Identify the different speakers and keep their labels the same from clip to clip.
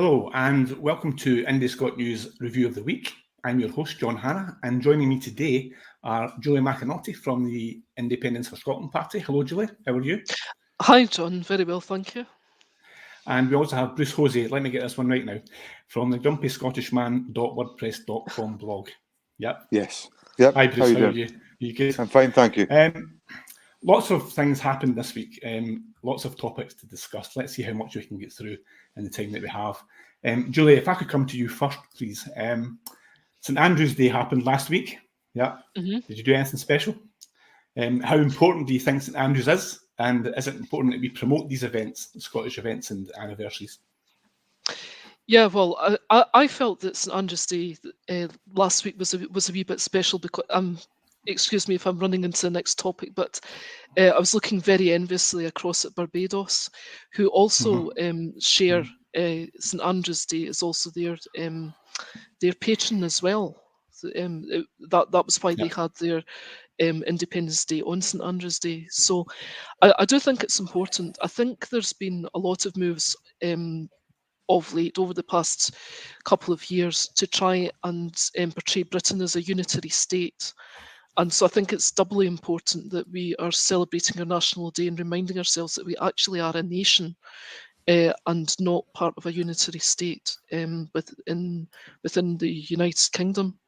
Speaker 1: Hello and welcome to Indie Scot News Review of the Week. I'm your host, John Hanna, and joining me today are Julie McAnulty from the Independence for Scotland Party. Hello, Julie. How are you?
Speaker 2: Hi, John. Very well, thank you.
Speaker 1: And we also have Bruce Hosie, let me get this one right now, from the grumpyscottishman.wordpress.com blog. Yep.
Speaker 3: Yes. Yep.
Speaker 1: Hi, Bruce. How are you? You good?
Speaker 3: I'm fine, thank you.
Speaker 1: Lots of things happened this week. Lots of topics to discuss. Let's see how much we can get through in the time that we have. Julie, if I could come to you first, please. St Andrew's Day happened last week. Yeah. Mm-hmm. Did you do anything special? How important do you think St Andrews is? And is it important that we promote these events, Scottish events and anniversaries?
Speaker 2: Yeah, well, I felt that St Andrew's Day last week was a wee bit special because excuse me if I'm running into the next topic, but I was looking very enviously across at Barbados, who also share St Andrew's Day is also their patron as well. So, that was why they had their Independence Day on St Andrew's Day. So I do think it's important. I think there's been a lot of moves of late over the past couple of years to try and portray Britain as a unitary state. And so I think it's doubly important that we are celebrating our National Day and reminding ourselves that we actually are a nation and not part of a unitary state within the United Kingdom.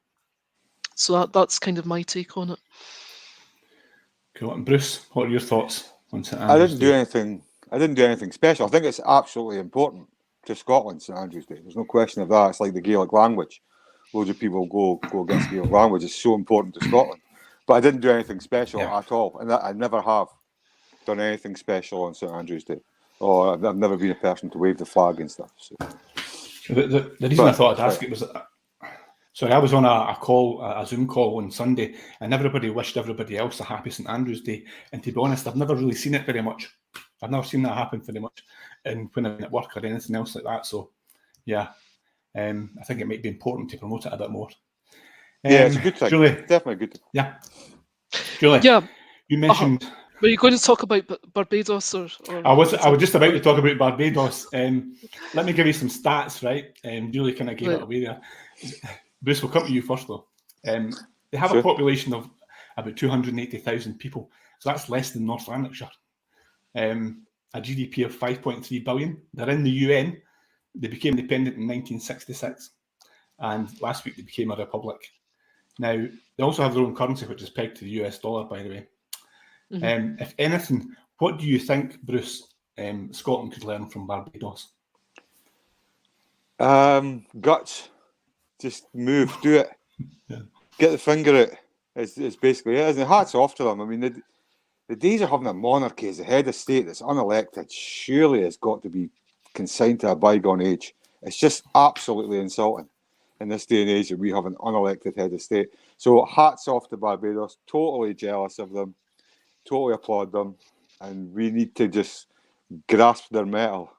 Speaker 2: So that's kind of my take on it.
Speaker 1: Cool. And Bruce, what are your thoughts on St
Speaker 3: Andrew's
Speaker 1: Andrew's Day?
Speaker 3: I didn't do anything special. I think it's absolutely important to Scotland, St Andrew's Day. There's no question of that. It's like the Gaelic language. Loads of people go against Gaelic language. It's so important to Scotland. But I didn't do anything special at all. And I never have done anything special on St Andrew's Day. Or I've never been a person to wave the flag and stuff. So.
Speaker 1: The reason I thought I'd ask it was, I was on a Zoom call on Sunday, and everybody wished everybody else a happy St Andrew's Day. And to be honest, I've never really seen it very much. I've never seen that happen very much when I've been at work or anything else like that. So, yeah, I think it might be important to promote it a bit more.
Speaker 3: Yeah, it's a good thing.
Speaker 1: Julie,
Speaker 3: definitely a good thing.
Speaker 1: Yeah. Julie, you mentioned...
Speaker 2: Were you going to talk about Barbados or
Speaker 1: I was just about to talk about Barbados. Let me give you some stats, right? Julie kind of gave it away there. Bruce, we'll come to you first, though. They have a population of about 280,000 people, so that's less than North Lanarkshire. A GDP of 5.3 billion. They're in the UN. They became independent in 1966, and last week they became a republic. Now, they also have their own currency, which is pegged to the US dollar, by the way. If anything, what do you think, Bruce, Scotland could learn from Barbados?
Speaker 3: Guts. Just move, do it. Get the finger out. It's basically it. And hats off to them. I mean, the days of having a monarchy as the head of state that's unelected surely has got to be consigned to a bygone age. It's just absolutely insulting in this day and age that we have an unelected head of state. So hats off to Barbados. Totally jealous of them. Totally applaud them. And we need to just grasp their mettle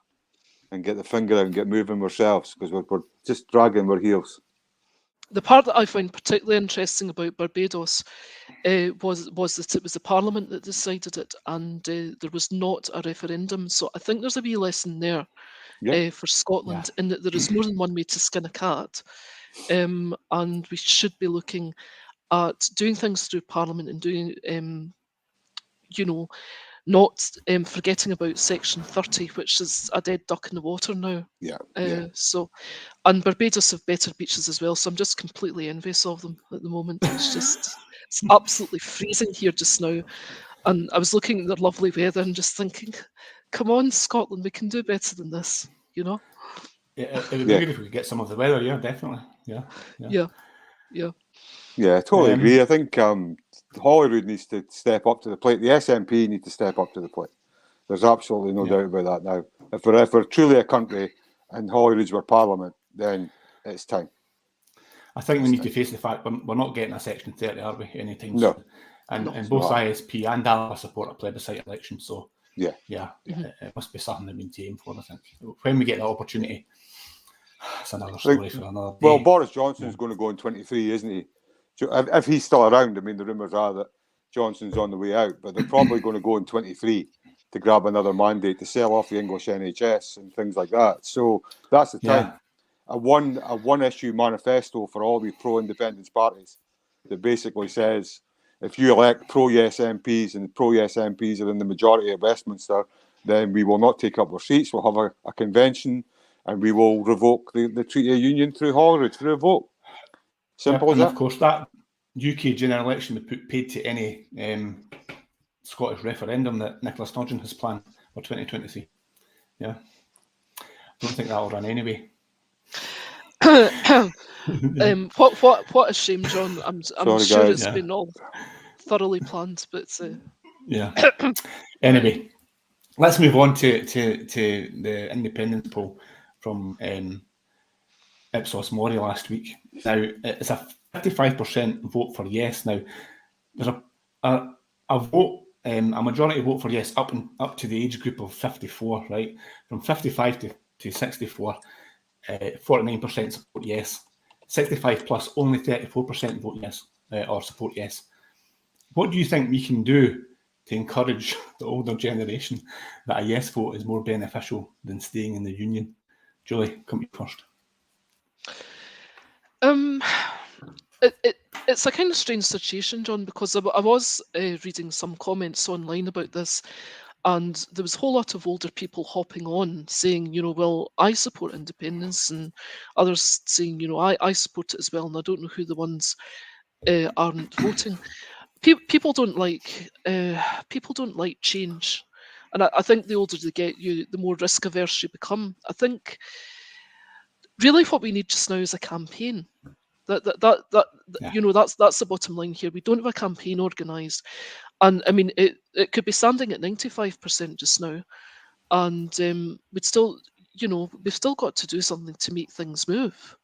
Speaker 3: and get the finger out and get moving ourselves, because we're just dragging our heels.
Speaker 2: The part that I find particularly interesting about Barbados was that it was the Parliament that decided it, and there was not a referendum. So I think there's a wee lesson there for Scotland in that there is more than one way to skin a cat, and we should be looking at doing things through Parliament and doing, not forgetting about Section 30, which is a dead duck in the water now. So, and Barbados have better beaches as well. So I'm just completely envious of them at the moment. It's absolutely freezing here just now. And I was looking at their lovely weather and just thinking, come on, Scotland, we can do better than this,
Speaker 1: Yeah, it would be good if we could get some of the weather. Yeah, definitely. Yeah,
Speaker 3: I totally agree. I think Holyrood needs to step up to the plate. The SNP need to step up to the plate. There's absolutely no doubt about that now. If we're truly a country and Holyrood's our Parliament, then it's time.
Speaker 1: I think we need to face the fact we're not getting a Section 30, are we, anytime
Speaker 3: soon?
Speaker 1: And both ISP and ALA support a plebiscite election, so it must be something that we need to aim for, I think. When we get the opportunity, it's another story for another day.
Speaker 3: Well, Boris Johnson's going to go in 23, isn't he? So if he's still around, I mean, the rumours are that Johnson's on the way out, but they're probably going to go in 23 to grab another mandate to sell off the English NHS and things like that. So that's the time. A one issue manifesto for all these pro-independence parties that basically says, if you elect pro-yes MPs and pro-yes MPs are in the majority at Westminster, then we will not take up our seats. We'll have a convention and we will revoke the Treaty of Union through Holyrood, through a vote. Simple as that.
Speaker 1: And of course, that UK general election would put paid to any Scottish referendum that Nicola Sturgeon has planned for 2023. Yeah. I don't think that'll run anyway.
Speaker 2: What a shame, John. I'm
Speaker 3: Sorry,
Speaker 2: sure
Speaker 3: guys.
Speaker 2: it's been all thoroughly planned, but
Speaker 1: yeah. Anyway, let's move on to the independence poll from Ipsos Mori last week. Now it's a 55% vote for yes. Now there's a vote, a majority vote for yes up to the age group of 54, right? From 55 to 64, 49% support yes. 65 plus, only 34% vote yes or support yes. What do you think we can do to encourage the older generation that a yes vote is more beneficial than staying in the union? Julie, come to you first.
Speaker 2: It's a kind of strange situation, John, because I was reading some comments online about this, and there was a whole lot of older people hopping on saying, well, I support independence, and others saying, I support it as well, and I don't know who the ones aren't voting. People don't like change, and I think the older they get, the more risk averse you become. I think really what we need just now is a campaign. That's the bottom line here. We don't have a campaign organised, and I mean it could be standing at 95% just now, and we've still got to do something to make things move.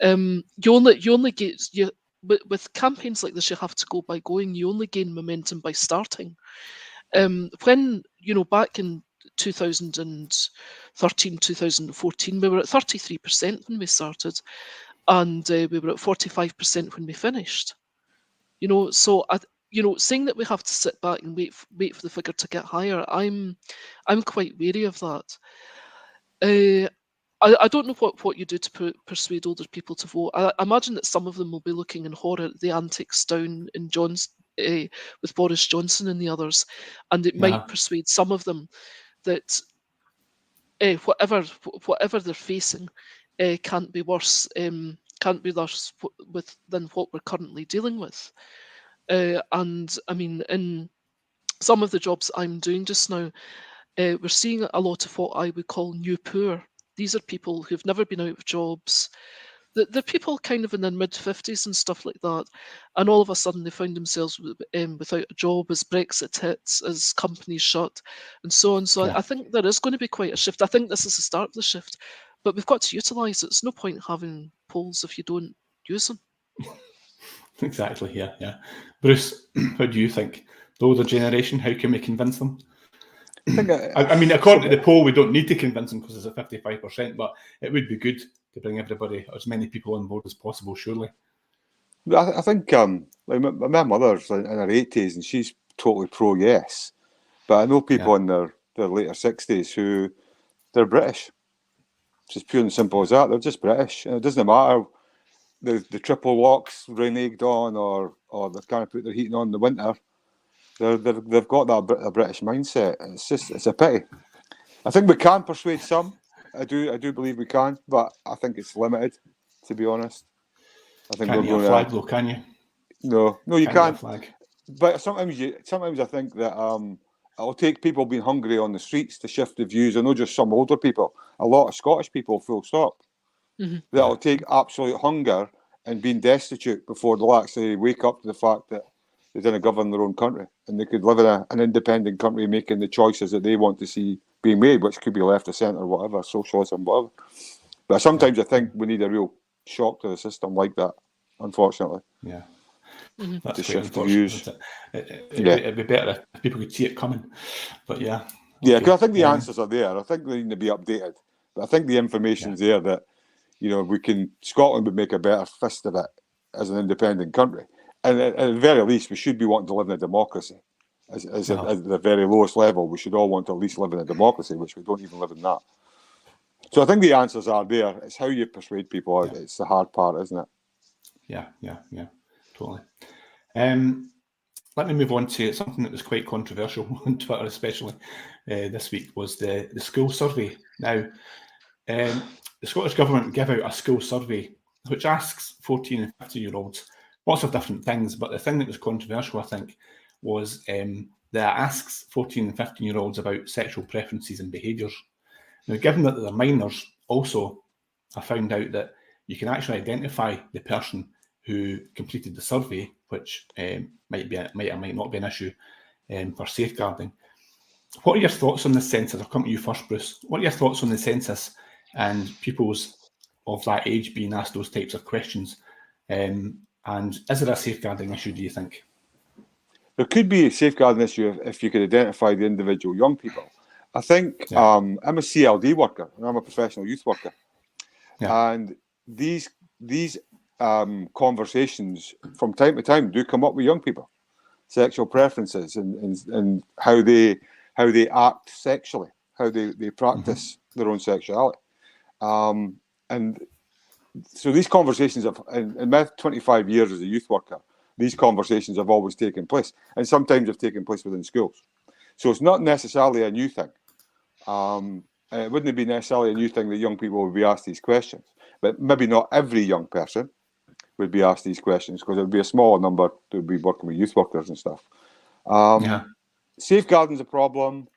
Speaker 2: You only get with campaigns like this, you have to go by going. You only gain momentum by starting. When back in 2013, 2014, we were at 33% when we started, and we were at 45% when we finished. So saying that we have to sit back and wait for the figure to get higher, I'm quite wary of that. I don't know what you do to persuade older people to vote. I imagine that some of them will be looking in horror at the antics down in with Boris Johnson and the others, and it might persuade some of them that whatever they're facing can't be worse than what we're currently dealing with. And I mean, in some of the jobs I'm doing just now, we're seeing a lot of what I would call new poor. These are people who've never been out of jobs. They're people kind of in their mid-50s and stuff like that, and all of a sudden they found themselves without a job as Brexit hits, as companies shut, and so on. So I think there is going to be quite a shift. I think this is the start of the shift, but we've got to utilise it. It's no point having polls if you don't use them.
Speaker 1: Exactly, yeah. Bruce, what do you think? The older generation, how can we convince them? I mean, according to the poll, we don't need to convince them because it's at 55%, but it would be good to bring everybody, as many people on board as possible, surely.
Speaker 3: I think like my mother's in her 80s and she's totally pro-yes, but I know people in their later 60s who, they're British. It's as pure and simple as that. They're just British. And it doesn't matter the triple locks reneged on or they can't put their heating on in the winter. They've got that British mindset. It's a pity. I think we can persuade some. I do believe we can, but I think it's limited. To be honest, I think
Speaker 1: can't
Speaker 3: we're going
Speaker 1: a flag though, can you?
Speaker 3: No, you can't.
Speaker 1: Flag.
Speaker 3: But sometimes I think that it'll take people being hungry on the streets to shift the views. I know just some older people, a lot of Scottish people, full stop. Mm-hmm. That'll take absolute hunger and being destitute before they'll actually wake up to the fact that they didn't govern their own country and they could live in an independent country making the choices that they want to see being made, which could be left of centre, whatever, socialism, whatever. But sometimes I think we need a real shock to the system like that, unfortunately.
Speaker 1: Yeah.
Speaker 2: Mm-hmm.
Speaker 1: To
Speaker 3: shift the views.
Speaker 1: It'd be better if people could see it coming. But yeah.
Speaker 3: Yeah, because I think the answers are there. I think they need to be updated. But I think the information's there that, Scotland would make a better fist of it as an independent country. And at the very least, we should be wanting to live in a democracy. At the very lowest level, we should all want to at least live in a democracy, which we don't even live in that. So I think the answers are there. It's how you persuade people. Yeah. It's the hard part, isn't it?
Speaker 1: Yeah, totally. Let me move on to something that was quite controversial on Twitter, especially this week, was the school survey. Now, the Scottish Government give out a school survey which asks 14 and 15-year-olds lots of different things, but the thing that was controversial, I think, was that it asks 14 and 15-year-olds about sexual preferences and behaviours. Now, given that they're minors, also, I found out that you can actually identify the person who completed the survey, which might or might not be an issue for safeguarding. What are your thoughts on the census? I'll come to you first, Bruce. What are your thoughts on the census and pupils of that age being asked those types of questions? And is there a safeguarding issue, do you think?
Speaker 3: There could be a safeguarding issue if you could identify the individual young people. I think I'm a CLD worker and I'm a professional youth worker. Yeah. And these conversations from time to time do come up with young people, sexual preferences and how they act sexually, how they practice their own sexuality. And so these conversations in my 25 years as a youth worker, these conversations have always taken place, and sometimes have taken place within schools. So it's not necessarily a new thing. It wouldn't be necessarily a new thing that young people would be asked these questions, but maybe not every young person would be asked these questions, because it would be a smaller number that would be working with youth workers and stuff. Safeguarding's a problem.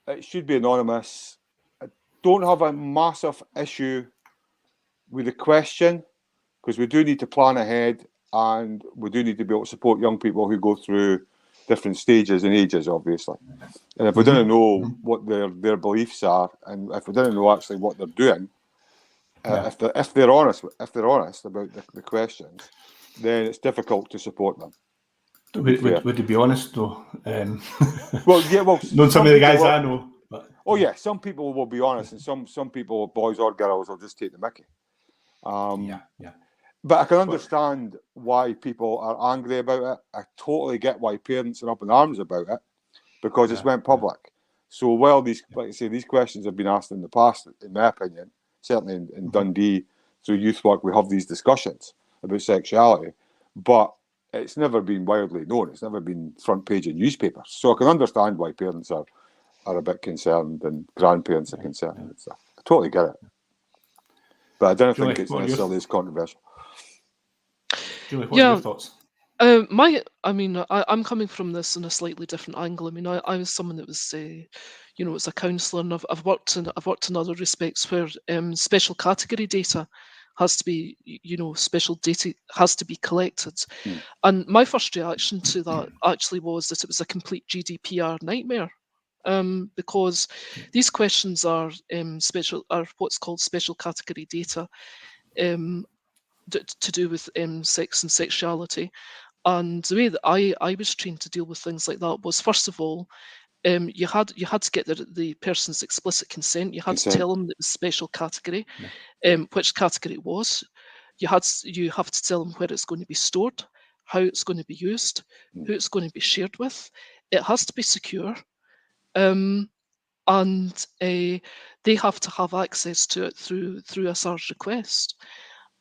Speaker 3: It should be anonymous. I don't have a massive issue with the question, because we do need to plan ahead, and we do need to be able to support young people who go through different stages and ages, obviously. And if we don't know what their beliefs are, and if we don't know actually what they're doing, if they're honest about the questions, then it's difficult to support them.
Speaker 1: Would you be honest though?
Speaker 3: Well,
Speaker 1: knowing some of the guys I know. But,
Speaker 3: some people will be honest, and some people, boys or girls, will just take the mickey. But I can understand why people are angry about it. I totally get why parents are up in arms about it, because it's went public. So while these questions have been asked in the past, in my opinion, certainly in Dundee, through youth work, we have these discussions about sexuality, but it's never been widely known. It's never been front page of newspapers. So I can understand why parents are a bit concerned, and grandparents are concerned and stuff. I totally get it. But I don't think it's necessarily as controversial.
Speaker 1: Julie, what are your thoughts?
Speaker 2: I'm coming from this in a slightly different angle. I mean, I was someone that was, as a counsellor, and I've worked in other respects where special category data has to be, special data has to be collected. And my first reaction to that actually was that it was a complete GDPR nightmare. Because these questions are what's called special category data, to do with sex and sexuality. And the way that I was trained to deal with things like that was, first of all, you had to get the person's explicit consent. You had to tell them that it was special category, which category it was. You have to tell them where it's going to be stored, how it's going to be used, who it's going to be shared with. It has to be secure. And they have to have access to it through a SARS request.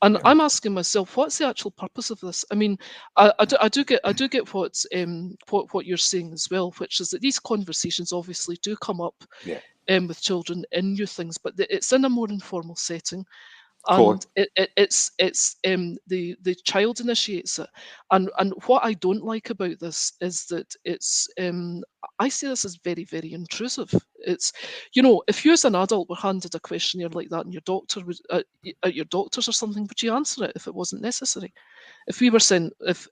Speaker 2: And I'm asking myself, what's the actual purpose of this? I mean, I do get what you're saying as well, which is that these conversations obviously do come up with children in youth things, but it's in a more informal setting. And it's the child initiates it, and what I don't like about this is that it's I see this as very, very intrusive. It's if you as an adult were handed a questionnaire like that, and your doctor was at your doctor's or something, would you answer it if it wasn't necessary? If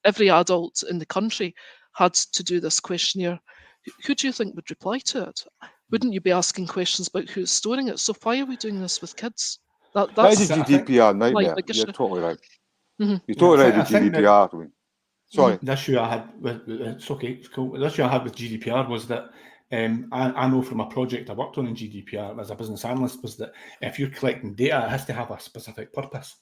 Speaker 2: every adult in the country had to do this questionnaire, who do you think would reply to it? Wouldn't you be asking questions about who's storing it? So why are we doing this with kids?
Speaker 3: That is a GDPR nightmare. You're totally right. You're totally right with GDPR. Sorry.
Speaker 1: The issue I had with it's okay, it's cool. The issue I had with GDPR was that I know from a project I worked on in GDPR as a business analyst was that if you're collecting data, it has to have a specific purpose.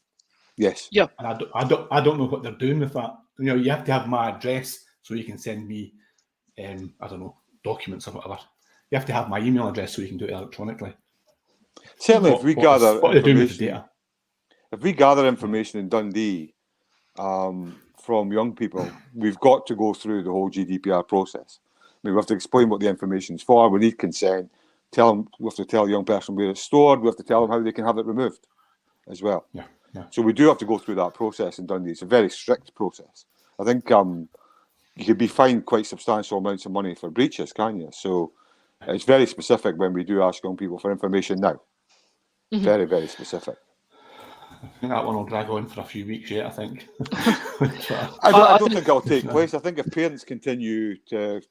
Speaker 3: Yes.
Speaker 2: Yeah.
Speaker 1: And I don't know what they're doing with that. You have to have my address so you can send me, I don't know, documents or whatever. You have to have my email address so you can do it electronically.
Speaker 3: Certainly, if we gather
Speaker 1: what are they doing with the
Speaker 3: information,
Speaker 1: data?
Speaker 3: if we gather information in Dundee from young people, we've got to go through the whole GDPR process. I mean, we have to explain what the information's for. We need consent. We have to tell the young person where it's stored. We have to tell them how they can have it removed as well.
Speaker 1: Yeah.
Speaker 3: So we do have to go through that process in Dundee. It's a very strict process. I think you could be fined quite substantial amounts of money for breaches, can you? So it's very specific when we do ask young people for information now.
Speaker 2: Mhm.
Speaker 3: Very, very specific.
Speaker 1: I think that one will drag on for a few weeks yet, I think.
Speaker 3: I don't think it'll take place. I think if parents continue to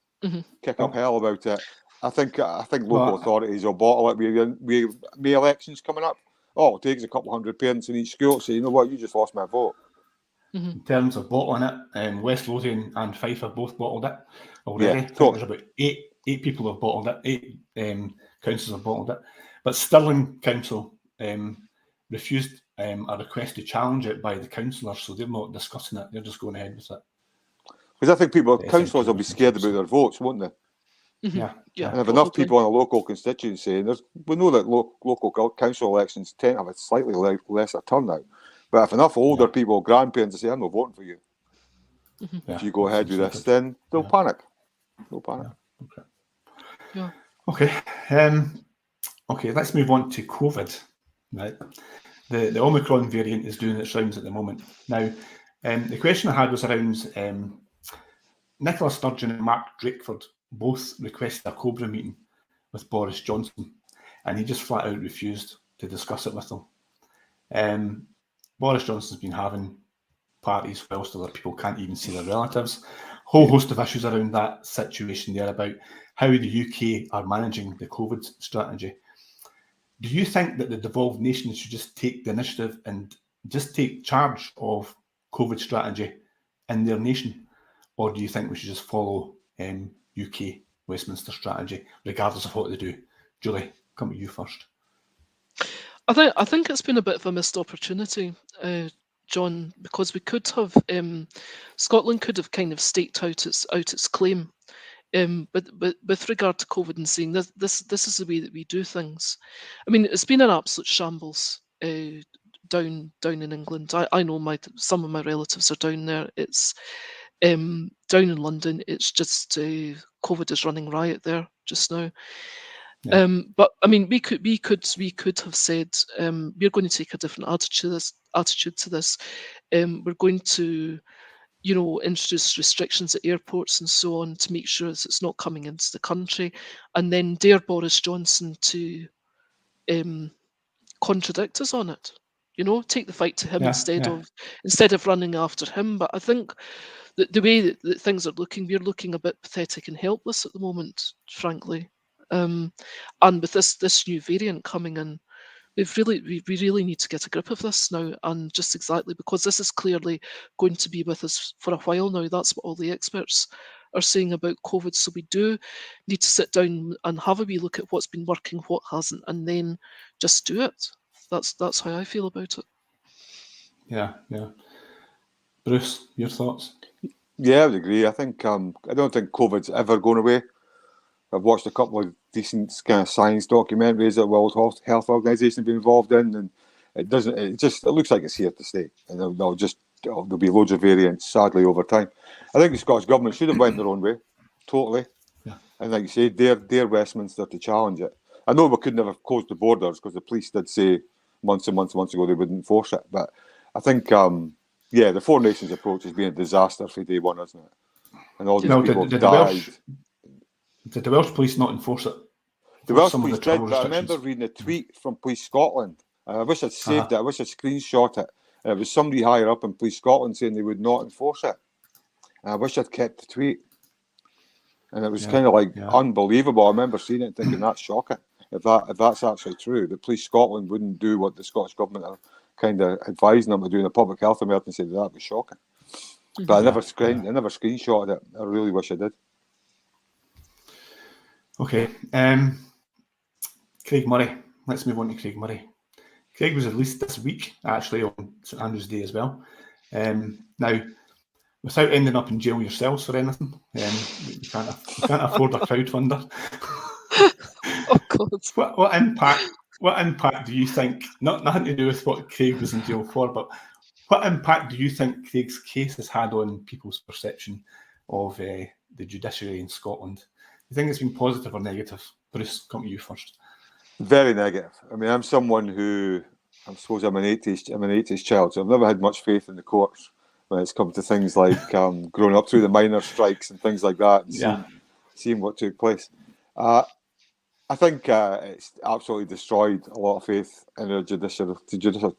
Speaker 3: kick up hell about it, I think local authorities will bottle it. We May elections coming up. Oh, it takes a couple hundred parents in each school to say, you know what, you just lost my vote.
Speaker 1: In terms of bottling it, West Lothian and Fife have both bottled it already.
Speaker 3: Yeah,
Speaker 1: I think there's about eight people have bottled it, 8 councils have bottled it. But Stirling Council refused a request to challenge it by the councillors, so they're not discussing it, they're just going ahead with it.
Speaker 3: Because I think councillors will be scared about their votes, won't they?
Speaker 2: Yeah.
Speaker 3: And if enough people in a local constituency, and we know that local council elections tend to have a slightly lesser turnout, but if enough older people, grandparents, say, I'm not voting for you, if you go ahead with this, then they'll panic. They'll panic.
Speaker 2: Yeah.
Speaker 1: Okay. Okay, let's move on to COVID. Right. The Omicron variant is doing its rounds at the moment. Now, the question I had was around Nicola Sturgeon and Mark Drakeford both requested a Cobra meeting with Boris Johnson, and he just flat out refused to discuss it with them. Boris Johnson's been having parties whilst other people can't even see their relatives. Whole host of issues around that situation there about how the UK are managing the COVID strategy. Do you think that the devolved nations should just take the initiative and just take charge of COVID strategy in their nation? Or do you think we should just follow UK Westminster strategy, regardless of what they do? Julie, come to you first.
Speaker 2: I think it's been a bit of a missed opportunity, John, because we could have Scotland could have kind of staked out its claim, but with regard to COVID and saying this is the way that we do things. I mean, it's been an absolute shambles down in England. I know some of my relatives are down there. It's down in London. It's just COVID is running riot there just now.
Speaker 1: Yeah.
Speaker 2: But I mean, we could have said we're going to take a different attitude to this. We're going to, introduce restrictions at airports and so on to make sure that it's not coming into the country, and then dare Boris Johnson to contradict us on it. Take the fight to him instead of running after him. But I think that the way that things are looking, we're looking a bit pathetic and helpless at the moment, frankly. And with this new variant coming in, we really need to get a grip of this now, and just exactly because this is clearly going to be with us for a while now. That's what all the experts are saying about COVID. So we do need to sit down and have a wee look at what's been working, what hasn't, and then just do it. That's how I feel about it.
Speaker 1: Yeah. Bruce, your thoughts?
Speaker 3: Yeah, I would agree. I think I don't think COVID's ever going away. I've watched a couple of decent kind of science documentaries that World Health Organization have been involved in, and it looks like it's here to stay. And there'll be loads of variants, sadly, over time. I think the Scottish Government should have went their own way, totally.
Speaker 1: Yeah.
Speaker 3: And like you say, dare Westminster to challenge it. I know we could never close the borders because the police did say months and months ago they wouldn't enforce it. But I think, the Four Nations approach has been a disaster for day one, isn't it? And all these people have died.
Speaker 1: Did the Welsh police not enforce it?
Speaker 3: The Welsh police did, but I remember reading a tweet from Police Scotland. I wish I'd saved it. I wish I'd screenshot it. And it was somebody higher up in Police Scotland saying they would not enforce it. And I wish I'd kept the tweet. And it was kind of unbelievable. I remember seeing it and thinking, that's shocking. If that's actually true, that Police Scotland wouldn't do what the Scottish Government are kind of advising them to do in a public health emergency, that was shocking. But I never screenshotted it. I really wish I did.
Speaker 1: Okay. Craig Murray. Let's move on to Craig Murray. Craig was released this week, actually, on St Andrew's Day as well. Now, without ending up in jail yourselves for anything. You can't afford a crowdfunder.
Speaker 2: Oh God.
Speaker 1: What impact do you think? Nothing to do with what Craig was in jail for, but what impact do you think Craig's case has had on people's perception of the judiciary in Scotland? Do you think it's been positive or negative? Bruce, come to you first.
Speaker 3: Very negative. I mean, I'm someone who, I suppose I'm an 80s child, so I've never had much faith in the courts when it's come to things like growing up through the miners' strikes and things like that, and seeing what took place. I think it's absolutely destroyed a lot of faith in the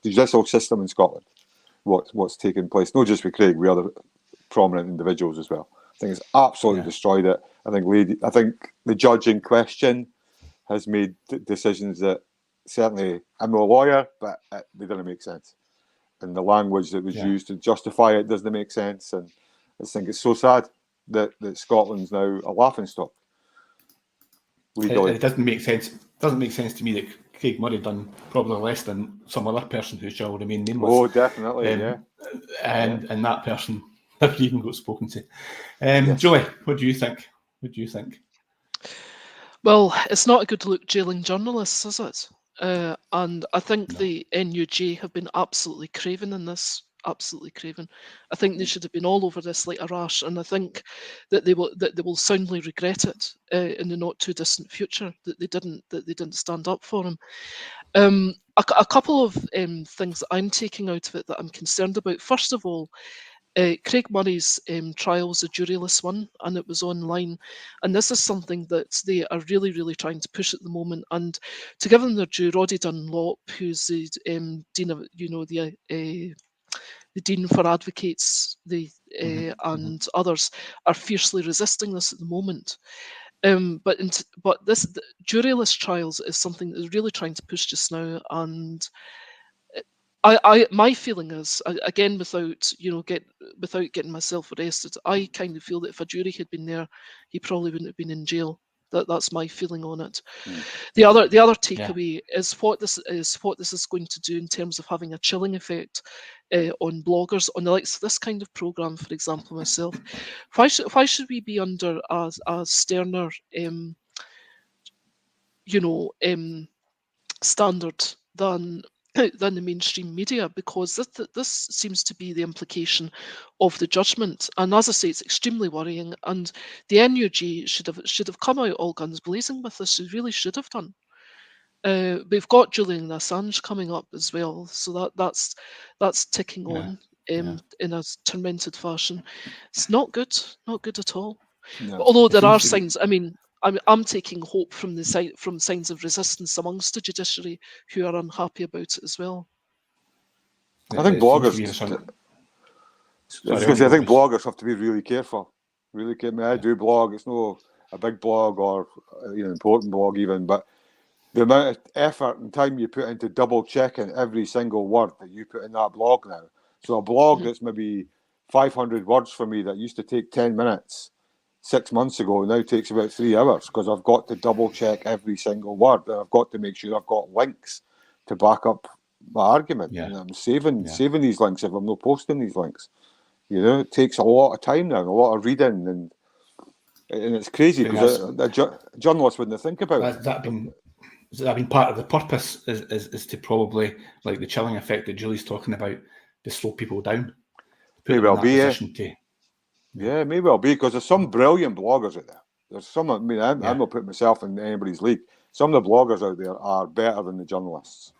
Speaker 3: judicial system in Scotland. What's taken place, not just with Craig, with other prominent individuals as well. I think it's absolutely destroyed it. I think the judge in question has made decisions that, certainly, I'm not a lawyer, but they don't make sense. And the language that was used to justify it doesn't make sense. And I think it's so sad that Scotland's now a laughingstock.
Speaker 1: It doesn't make sense. It doesn't make sense to me that Craig Murray done probably less than some other person who shall remain nameless.
Speaker 3: Oh, definitely,
Speaker 1: And that person never even got spoken to. Joey, what do you think?
Speaker 2: Well, it's not a good look jailing journalists, is it? And I think the NUJ have been absolutely craven in this. Absolutely craven. I think they should have been all over this like a rash, and I think that they will soundly regret it in the not too distant future that they didn't stand up for him. A couple of things that I'm taking out of it that I'm concerned about. First of all, Craig Murray's trial was a juryless one, and it was online. And this is something that they are really, really trying to push at the moment. And to give them their due, Roddy Dunlop, who's the dean of, the Dean for Advocates, and others are fiercely resisting this at the moment. But this juryless trials is something that they're really trying to push just now, and my feeling is, again, without getting myself arrested, I kind of feel that if a jury had been there, he probably wouldn't have been in jail. That's my feeling on it. The other takeaway is what this is going to do in terms of having a chilling effect on bloggers, on the likes of this kind of program, for example, myself. Why should we be under a sterner standard than the mainstream media, because this seems to be the implication of the judgment, and as I say, it's extremely worrying. And the NUJ should have come out all guns blazing with this. They really should have done. We've got Julian Assange coming up as well, so that's ticking on in a tormented fashion. It's not good at all.
Speaker 3: No.
Speaker 2: Although there are signs. I mean, I'm taking hope from signs of resistance amongst the judiciary who are unhappy about it as well.
Speaker 3: I think bloggers. I think bloggers have to be really careful. Really careful. I do blog. It's not a big blog or important blog even, but the amount of effort and time you put into double checking every single word that you put in that blog now. So a blog that's maybe 500 words for me that used to take 10 minutes 6 months ago now takes about 3 hours, because I've got to double check every single word, and I've got to make sure I've got links to back up my argument. And I'm saving these links if I'm not posting these links. It takes a lot of time now, and a lot of reading, and it's crazy because a journalist wouldn't think about it.
Speaker 1: Has that been part of the purpose? Is to probably, like the chilling effect that Julie's talking about, to slow people down?
Speaker 3: May well be, may well be, because there's some brilliant bloggers out there. There's some. I mean, I'm not putting myself in anybody's league. Some of the bloggers out there are better than the journalists.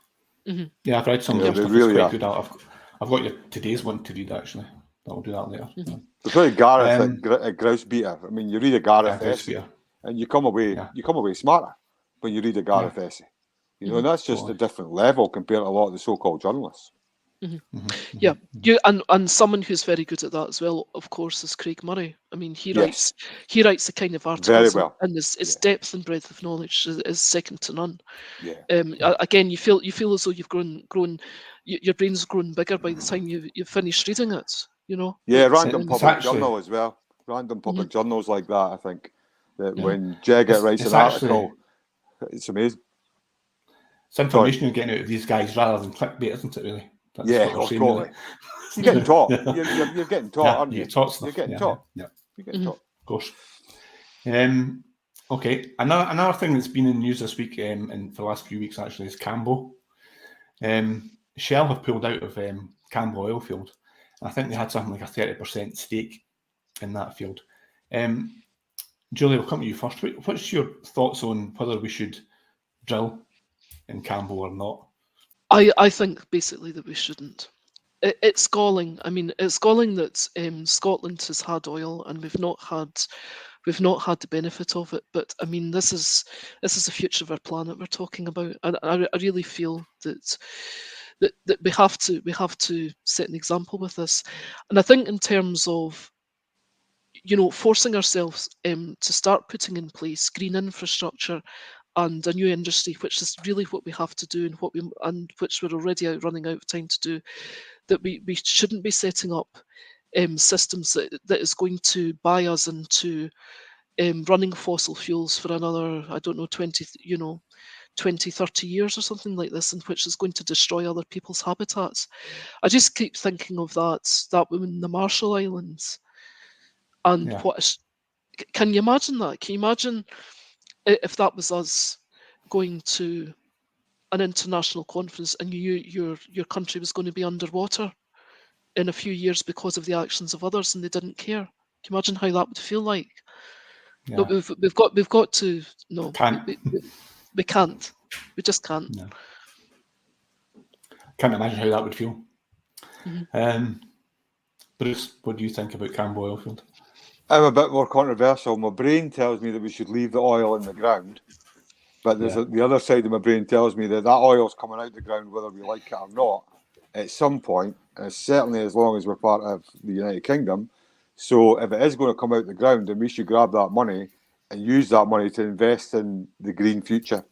Speaker 1: Mm-hmm. Yeah, I've read some of their stuff. Really quite good. I've got your today's one to read actually. I'll do that later.
Speaker 3: Mm-hmm. There's really Gareth at Grouse Beater. I mean, you read a Gareth essay, and you come away smarter when you read a Gareth essay. And that's just a different level compared to a lot of the so-called journalists.
Speaker 2: Mm-hmm. Mm-hmm. Yeah, and someone who's very good at that as well, of course, is Craig Murray. I mean, he writes the kind of articles, and his depth and breadth of knowledge is second to none. Again, you feel as though you've grown, your brain's grown bigger by the time you've finished reading it.
Speaker 3: Random public journal as well. Random public journals like that. I think that when Jaggett writes an article, it's amazing.
Speaker 1: It's information you're getting out of these guys rather than clickbait, isn't it? Really. That's
Speaker 3: totally. You're getting taught. You're getting taught, aren't you?
Speaker 1: You're taught stuff.
Speaker 3: You're getting taught.
Speaker 1: Yeah.
Speaker 3: You're getting taught.
Speaker 1: Of course. Okay. Another thing that's been in the news this week, and for the last few weeks actually, is Cambo. Shell have pulled out of Cambo oil field. I think they had something like a 30% stake in that field. Julie, we'll come to you first. What's your thoughts on whether we should drill in Cambo or not?
Speaker 2: I think basically that we shouldn't. It's galling. I mean, it's galling that Scotland has had oil and we've not had the benefit of it. But I mean, this is the future of our planet we're talking about, and I really feel that we have to set an example with this. And I think in terms of, you know, forcing ourselves to start putting in place green infrastructure and a new industry, which is really what we have to do, and which we're already running out of time to do, that we shouldn't be setting up systems that is going to buy us into running fossil fuels for another, I don't know, 20, 30 years or something like this, and which is going to destroy other people's habitats. I just keep thinking of that woman in the Marshall Islands, and can you imagine that? Can you imagine if that was us going to an international conference and your country was going to be underwater in a few years because of the actions of others, and they didn't care? Can you imagine how that would feel like?
Speaker 1: Yeah.
Speaker 2: But we've got to no. We can't. We just can't.
Speaker 1: No. Can't imagine how that would feel.
Speaker 2: Mm-hmm.
Speaker 1: Bruce, what do you think about Cambo Oilfield?
Speaker 3: I'm a bit more controversial. My brain tells me that we should leave the oil in the ground, but there's the other side of my brain tells me that oil's coming out the ground whether we like it or not at some point, and certainly as long as we're part of the United Kingdom. So if it is going to come out the ground, then we should grab that money and use that money to invest in the green future,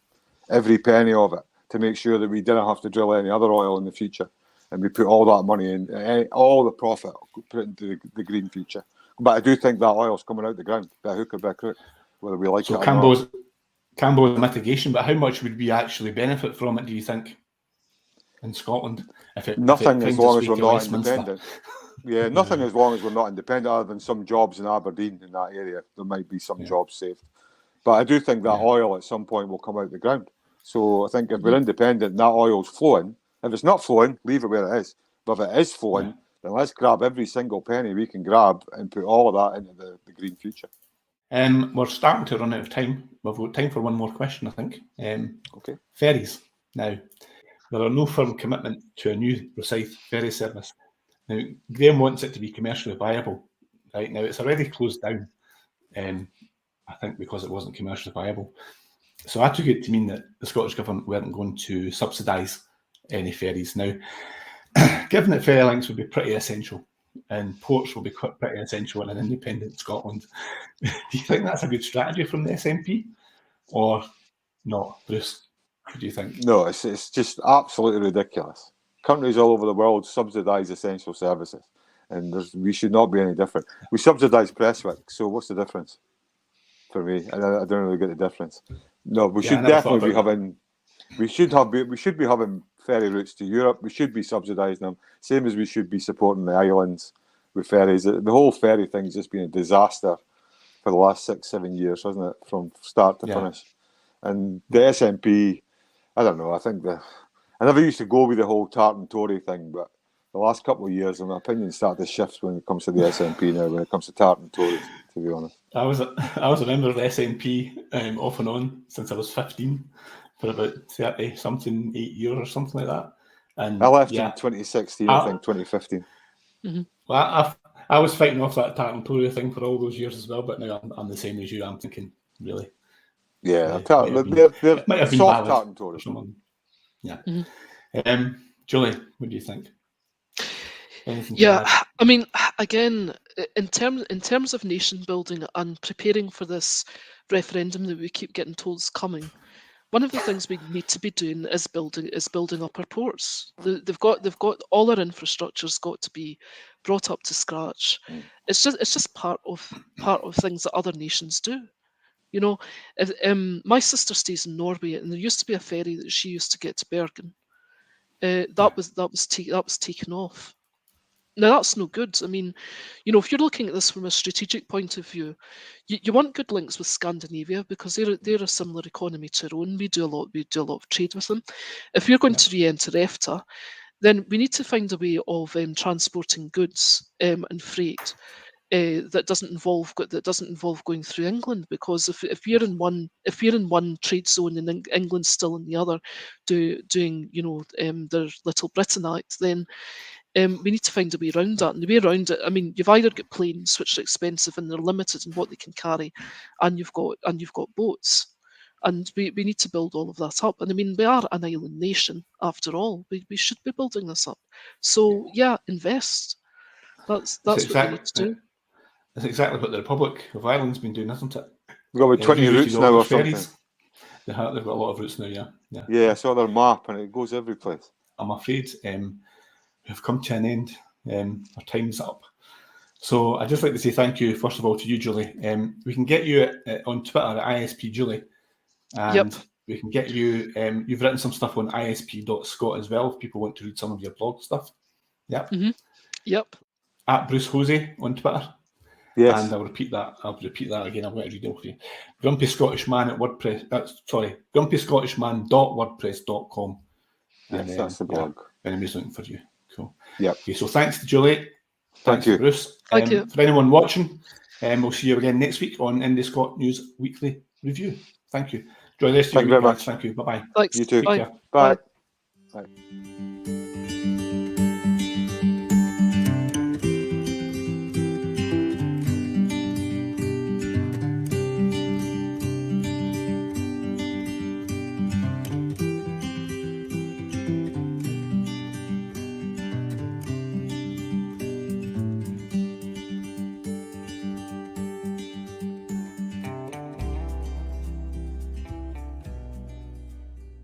Speaker 3: every penny of it, to make sure that we didn't have to drill any other oil in the future, and we put all that money in, all the profit, put it into the green future. But I do think that oil's coming out the ground, by hook or by crook, whether we like it or not.
Speaker 1: Cambo's a mitigation, but how much would we actually benefit from it, do you think, in Scotland?
Speaker 3: Nothing, as long as we're not independent. Yeah, nothing as long as we're not independent, other than some jobs in Aberdeen in that area. There might be some jobs saved. But I do think that oil at some point will come out the ground. So I think if we're independent and that oil's flowing, if it's not flowing, leave it where it is. But if it is flowing, then let's grab every single penny we can grab and put all of that into the green future.
Speaker 1: We're starting to run out of time. We've got time for one more question, I think.
Speaker 3: Okay.
Speaker 1: Ferries. Now, there are no firm commitment to a new Rosyth ferry service. Now, Graham wants it to be commercially viable. Right now, it's already closed down, I think, because it wasn't commercially viable. So I took it to mean that the Scottish Government weren't going to subsidise any ferries. Now, given that ferry links would be pretty essential and ports will be pretty essential in an independent Scotland, do you think that's a good strategy from the SNP or not? Bruce, what do you think?
Speaker 3: No, it's just absolutely ridiculous. Countries all over the world subsidise essential services, and we should not be any different. We subsidise Prestwick, so what's the difference for me? I don't really get the difference. No, we should definitely be having. We should be having ferry routes to Europe. We should be subsidising them, same as we should be supporting the islands with ferries. The whole ferry thing's just been a disaster for the last 6-7 years, hasn't it, from start to finish? And the SNP, I don't know. I never used to go with the whole Tartan Tory thing, but the last couple of years, my opinion started to shift when it comes to the SNP now. When it comes to Tartan Tories, to be honest,
Speaker 1: I was a member of the SNP off and on since I was 15 for about 30-something 8 years or something like that. And
Speaker 3: I left in 2016, I think 2015.
Speaker 2: Mm-hmm.
Speaker 1: Well, I was fighting off that Tartan Tory thing for all those years as well, but now I'm the same as you. I'm thinking, really.
Speaker 3: Yeah, they're soft Tartan Tories.
Speaker 1: Yeah. Mm-hmm. Julie, what do you think?
Speaker 2: I mean, again, in terms of nation building and preparing for this referendum that we keep getting told is coming, one of the things we need to be doing is building up our ports. They've got all our infrastructure's got to be brought up to scratch. It's just part of things that other nations do. You know, my sister stays in Norway, and there used to be a ferry that she used to get to Bergen. That was taken off. Now that's no good. I mean, you know, if you're looking at this from a strategic point of view, you want good links with Scandinavia because they're a similar economy to our own. We do a lot of trade with them. If you're going to re-enter EFTA, then we need to find a way of transporting goods and freight that doesn't involve going through England, because if you're in one trade zone and England's still in the other, doing their Little Britain Act, then we need to find a way around that. And the way around it, I mean, you've either got planes, which are expensive and they're limited in what they can carry, and you've got boats. And we need to build all of that up. And I mean, we are an island nation after all. We should be building this up. So yeah, invest. That's what we need to do.
Speaker 1: That's exactly what the Republic of Ireland's been doing, isn't it?
Speaker 3: We've got about 20 routes now or something.
Speaker 1: They've got a lot of routes now, yeah.
Speaker 3: Yeah, I saw their map and it goes every place.
Speaker 1: I'm afraid we've come to an end. Our time's up. So I'd just like to say thank you, first of all, to you, Julie. We can get you on Twitter at ISP Julie. And we can get you, you've written some stuff on isp.scot as well, if people want to read some of your blog stuff. Yep.
Speaker 2: Mm-hmm. Yep.
Speaker 1: At Bruce Hosie on Twitter.
Speaker 3: Yes.
Speaker 1: And I'll repeat that again. I'm going to read it for you. Grumpy Scottish Man at grumpyscottishman.wordpress.com.
Speaker 3: Yes, that's the blog.
Speaker 1: Anybody's looking for you. Cool.
Speaker 3: Yeah.
Speaker 1: Okay, so thanks to Julie.
Speaker 3: Thank you,
Speaker 1: Bruce.
Speaker 2: Thank you.
Speaker 1: For anyone watching, we'll see you again next week on Indie Scot News Weekly Review. Thank you. Enjoy the rest of your week, guys. Thank you. Bye-bye.
Speaker 2: Thanks.
Speaker 3: You too.
Speaker 2: Bye.
Speaker 3: Bye. Bye.